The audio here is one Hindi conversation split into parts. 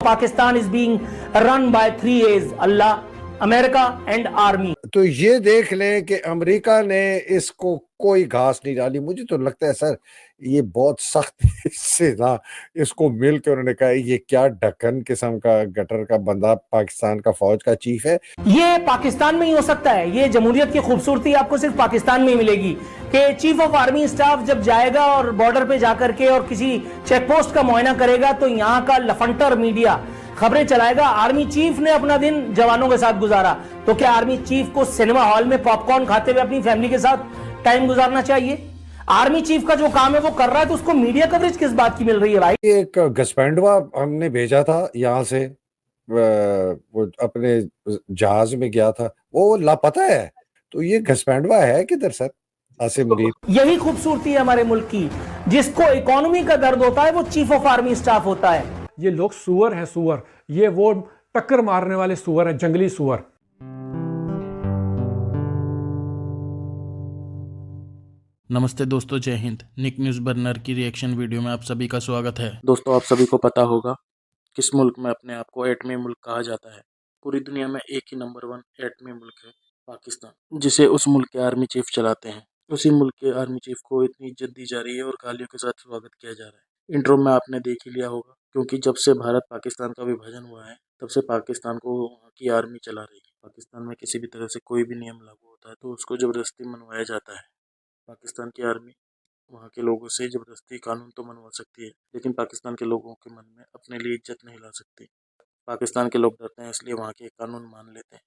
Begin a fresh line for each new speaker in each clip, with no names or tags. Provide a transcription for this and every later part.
Pakistan is being run by 3A's, Allah, America and army.
तो ये देख लें कि अमेरिका ने इसको कोई घास नहीं डाली। मुझे तो लगता है सर ये बहुत सख्त से ना इसको मिल के उन्होंने कहा ये क्या ढक्कन किस्म का गटर का बंदा पाकिस्तान का फौज का चीफ है।
ये पाकिस्तान में ही हो सकता है। ये जमहूरियत की खूबसूरती आपको सिर्फ पाकिस्तान में ही मिलेगी कि चीफ ऑफ आर्मी स्टाफ जब जाएगा और बॉर्डर पे जाकर के और किसी चेक पोस्ट का मुआयना करेगा तो यहाँ का लफंटर मीडिया खबरें चलाएगा आर्मी चीफ ने अपना दिन जवानों के साथ गुजारा। तो क्या आर्मी चीफ को सिनेमा हॉल में पॉपकॉर्न खाते हुए अपनी फैमिली के साथ टाइम गुजारना चाहिए? आर्मी चीफ का जो काम है वो कर रहा है तो उसको मीडिया कवरेज किस बात की मिल रही है भाई?
एक घसपैंडवा हमने भेजा था यहाँ से, वो अपने जहाज में गया था, वो लापता है। तो ये घसपैंडवा है किधर सर? आसिम मुनीर।
यही खूबसूरती है हमारे मुल्क की। जिसको इकोनॉमी का दर्द होता है वो चीफ ऑफ आर्मी स्टाफ होता है।
ये लोग सुअर हैं, सुअर। ये वो टक्कर मारने वाले सुअर हैं, जंगली सुअर।
नमस्ते दोस्तों, जय हिंद। निक न्यूज़ बर्नर की रिएक्शन वीडियो में आप सभी का स्वागत है।
दोस्तों, आप सभी को पता होगा किस मुल्क में अपने आप को एटमी मुल्क कहा जाता है। पूरी दुनिया में एक ही नंबर 1 एटमी मुल्क है, पाकिस्तान, जिसे उस मुल्क के आर्मी चीफ चलाते हैं। उसी मुल्क के आर्मी चीफ को इतनी इज्जत दी जा रही है और गालियों के साथ स्वागत किया जा रहा है। इंट्रो में आपने देख ही लिया होगा, क्योंकि जब से भारत पाकिस्तान का विभाजन हुआ है तब से पाकिस्तान को वहाँ की आर्मी चला रही है। पाकिस्तान में किसी भी तरह से कोई भी नियम लागू होता है तो उसको ज़बरदस्ती मनवाया जाता है। पाकिस्तान की आर्मी वहाँ के लोगों से ज़बरदस्ती कानून तो मनवा सकती है, लेकिन पाकिस्तान के लोगों के मन में अपने लिए इज्जत नहीं ला सकती। पाकिस्तान के लोग डरते हैं, इसलिए वहाँ के कानून मान लेते हैं,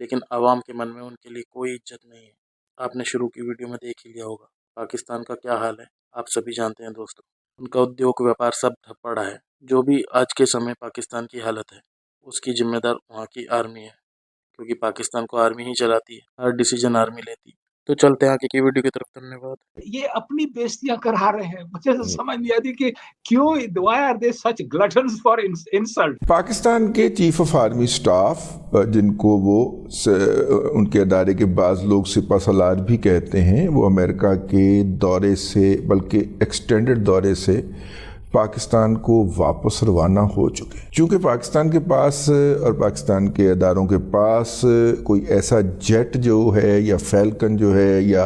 लेकिन आवाम के मन में उनके लिए कोई इज्जत नहीं है। आपने शुरू की वीडियो में देख ही लिया होगा पाकिस्तान का क्या हाल है, आप सभी जानते हैं दोस्तों। उनका उद्योग व्यापार सब ठप पड़ा है। जो भी आज के समय पाकिस्तान की हालत है उसकी जिम्मेदार वहाँ की आर्मी है, क्योंकि पाकिस्तान को आर्मी ही चलाती है, हर डिसीजन आर्मी लेती है। तो चलते हैं आगे की वीडियो की तरफ। धन्यवाद।
ये अपनी बेइज्जतियां करा रहे हैं। मुझे तो समझ नहीं आती कि क्यों, why are they such gluttons for insult.
Pakistan के चीफ ऑफ आर्मी स्टाफ, जिनको वो उनके अदारे के बाज़ लोग सिपा सलार भी कहते हैं, वो अमेरिका के दौरे से, बल्कि एक्सटेंडेड दौरे से पाकिस्तान को वापस रवाना हो चुके हैं। चूँकि पाकिस्तान के पास और पाकिस्तान के अदारों के पास कोई ऐसा जेट जो है या फैल्कन जो है या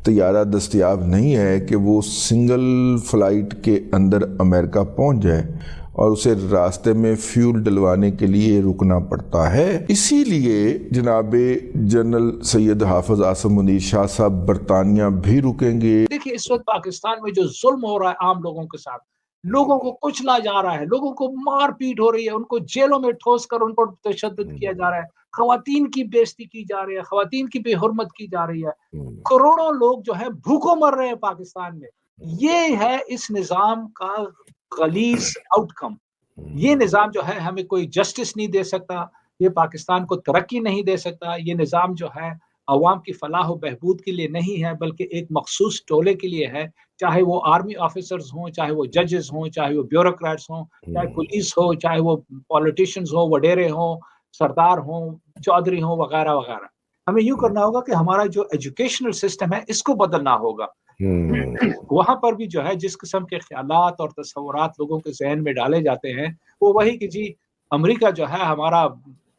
तैयारा दस्तयाब नहीं है कि वो सिंगल फ्लाइट के अंदर अमेरिका पहुंच जाए, और उसे रास्ते में फ्यूल डलवाने के लिए रुकना पड़ता है। इसीलिए जनाबे जनरल सैयद हाफिज आसिम मुनीर शाह साहब बरतानिया भी रुकेंगे।
देखिए, इस वक्त पाकिस्तान में जो जुल्म हो रहा है आम लोगों के साथ, लोगों को कुचला जा रहा है, लोगों को मारपीट हो रही है, उनको जेलों में ठोस कर उन पर तशद्दुद किया जा रहा है, खवातीन की बेइज्जती की जा रही है, खवातीन की बेहुरमत की जा रही है, करोड़ों लोग जो है भूखों मर रहे हैं पाकिस्तान में। ये है इस निजाम का गलीज आउटकम। ये निजाम जो है हमें कोई जस्टिस नहीं दे सकता, ये पाकिस्तान को तरक्की नहीं दे सकता। ये निजाम जो है अवाम की फलाह व बहबूद के लिए नहीं है, बल्कि एक मखसूस टोले के लिए है। चाहे वो आर्मी ऑफिसर्स हों, चाहे वो जजेस हों, चाहे वो ब्यूरोक्रेट्स हों, चाहे पुलिस हो, चाहे वो पॉलिटिशियंस हों, वडेरे हों, सरदार हों, चौधरी हों, वगैरह वगैरह। हमें यूँ करना होगा कि हमारा जो एजुकेशनल सिस्टम है इसको बदलना होगा। वहां पर भी जो है जिस किस्म के ख्यालात और तस्वुरात लोगों के जहन में डाले जाते हैं वो वही कि जी अमेरिका जो है हमारा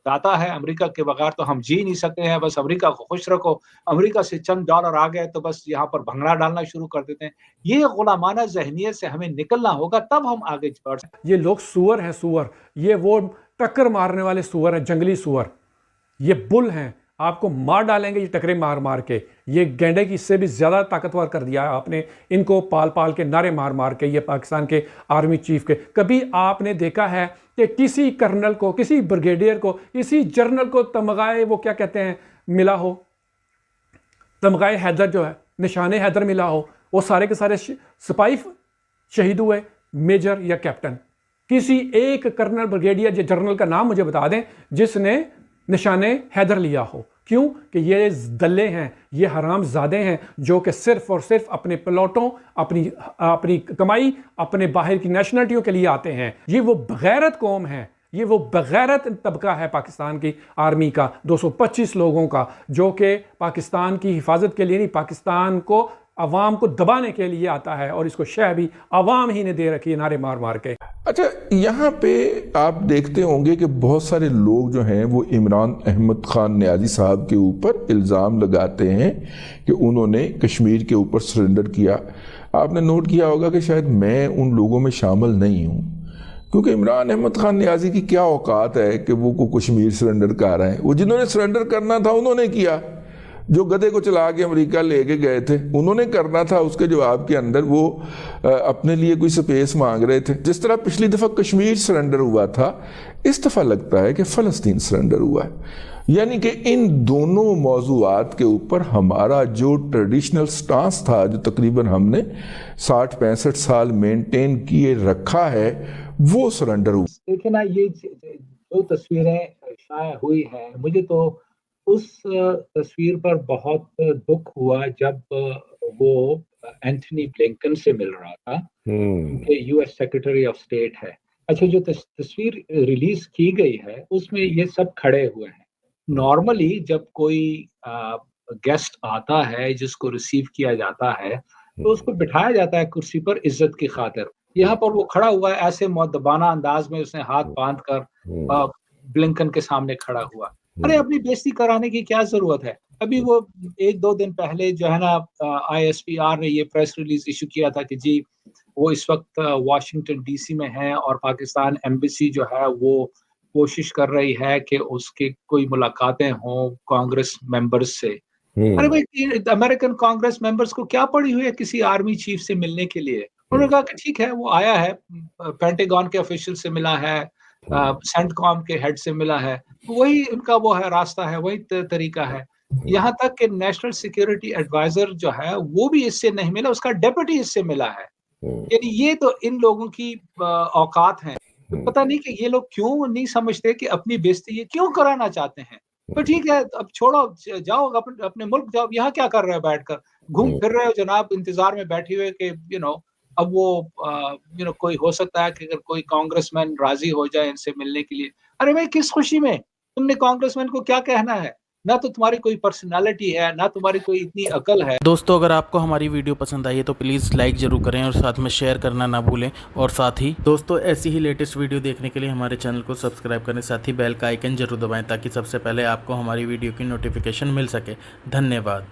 दाता है, अमेरिका के बगैर तो हम जी नहीं सकते हैं, बस अमेरिका को खुश रखो, अमेरिका से चंद डॉलर आ गए तो बस यहाँ पर भंगड़ा डालना शुरू कर देते हैं। ये गुलामाना जहनियत से हमें निकलना होगा, तब हम आगे बढ़ सकते हैं।
ये लोग सुअर हैं, सुअर। ये वो टक्कर मारने वाले सुअर हैं, जंगली सुअर। ये बुल हैं, आपको मार डालेंगे ये टकरे मार मार के। ये गैंडे की इससे भी ज़्यादा ताकतवर कर दिया है आपने इनको, पाल पाल के नारे मार मार के। ये पाकिस्तान के आर्मी चीफ के, कभी आपने देखा है कि किसी कर्नल को, किसी ब्रिगेडियर को, किसी जनरल को तमगाए, वो क्या कहते हैं, मिला हो, तमगाए हैदर जो है, निशाने हैदर मिला हो? वो सारे के सारे सिपाही शहीद हुए, मेजर या कैप्टन। किसी एक कर्नल, ब्रिगेडियर या जनरल का नाम मुझे बता दें जिसने निशाने हैदर लिया हो। क्यों? कि ये दल्ले हैं, ये हरामजादे हैं जो कि सिर्फ और सिर्फ अपने प्लॉटों, अपनी कमाई, अपने बाहर की नेशनलिटियों के लिए आते हैं। ये वो बगैरत कौम है, ये वो बगैरत तबका है पाकिस्तान की आर्मी का, 225 लोगों का, जो कि पाकिस्तान की हिफाजत के लिए नहीं, पाकिस्तान को अवाम को दबाने के लिए आता है, और इसको शह भी अवाम ही ने दे रखी है नारे मार मार के।
अच्छा, यहाँ पे आप देखते होंगे कि बहुत सारे लोग जो हैं वो इमरान अहमद खान नियाज़ी साहब के ऊपर इल्ज़ाम लगाते हैं कि उन्होंने कश्मीर के ऊपर सरेंडर किया। आपने नोट किया होगा कि शायद मैं उन लोगों में शामिल नहीं हूँ, क्योंकि इमरान अहमद खान नियाज़ी की क्या औकात है कि वो को कश्मीर सरेंडर कर रहे हैं। वो जिन्होंने सरेंडर करना था उन्होंने किया, जो गधे को चला के अमेरिका लेके गए थे उन्होंने करना था। उसके जवाब के अंदर वो अपने लिए कोई स्पेस मांग रहे थे। जिस तरह पिछली दफ़ा कश्मीर सरेंडर हुआ था, इस दफ़ा लगता है कि फ़लस्तीन सरेंडर हुआ है। यानी कि इन दोनों मौज़ूआत के ऊपर हमारा जो ट्रेडिशनल स्टांस था, जो तकरीबन हमने 60-65 साल मेंटेन किए रखा है, वो सरेंडर हुआ।
देखिए ना, ये जो तस्वीरें शाया हुई हैं, मुझे तो उस तस्वीर पर बहुत दुख हुआ जब वो एंथनी ब्लिंकन से मिल रहा था, कि यूएस सेक्रेटरी ऑफ स्टेट है। अच्छा, जो तस्वीर रिलीज की गई है उसमें ये सब खड़े हुए हैं। नॉर्मली जब कोई गेस्ट आता है जिसको रिसीव किया जाता है तो उसको बिठाया जाता है कुर्सी पर इज्जत की खातिर। यहाँ पर वो खड़ा हुआ है, ऐसे मुअद्दबाना अंदाज में उसने हाथ बांध कर ब्लिंकन के सामने खड़ा हुआ। अरे, अपनी बेइज्जती कराने की क्या जरूरत है? अभी वो 1-2 दिन पहले जो है ना, ISPR ने ये प्रेस रिलीज इशू किया था कि जी वो इस वक्त वाशिंगटन DC में है और पाकिस्तान एम्बेसी जो है वो कोशिश कर रही है कि उसकी कोई मुलाकातें हों कांग्रेस मेंबर्स से। अरे भाई, अमेरिकन कांग्रेस मेंबर्स को क्या पड़ी हुई है किसी आर्मी चीफ से मिलने के लिए? उन्होंने कहा कि ठीक है, वो आया है, पेंटागन के ऑफिशियल से मिला है, सेंटकॉम के हेड से मिला है, वही उनका वो है, रास्ता है, वही तरीका है। यहाँ तक कि नेशनल सिक्योरिटी एडवाइजर जो है वो भी इससे नहीं मिला, उसका डेप्यूटी इससे मिला है। यानी ये तो इन लोगों की औकात है। तो पता नहीं कि ये लोग क्यों नहीं समझते कि अपनी बेइज्जती ये क्यों कराना चाहते हैं। तो ठीक है, अब छोड़ो, जाओ अपने मुल्क जाओ। यहाँ क्या कर रहे हो बैठकर? घूम फिर रहे हो जनाब, इंतजार में बैठे हुए कि अब वो कोई हो सकता है कि अगर कोई कांग्रेसमैन राजी हो जाए इनसे मिलने के लिए। अरे भाई, किस खुशी में? तुमने कांग्रेसमैन को क्या कहना है? ना तो तुम्हारी कोई पर्सनालिटी है, ना तुम्हारी कोई इतनी अकल है।
दोस्तों, अगर आपको हमारी वीडियो पसंद आई है तो प्लीज़ लाइक ज़रूर करें और साथ में शेयर करना ना भूलें। और साथ ही दोस्तों, ऐसी ही लेटेस्ट वीडियो देखने के लिए हमारे चैनल को सब्सक्राइब करें, साथ ही बेल का आइकन जरूर दबाएं ताकि सबसे पहले आपको हमारी वीडियो की नोटिफिकेशन मिल सके। धन्यवाद।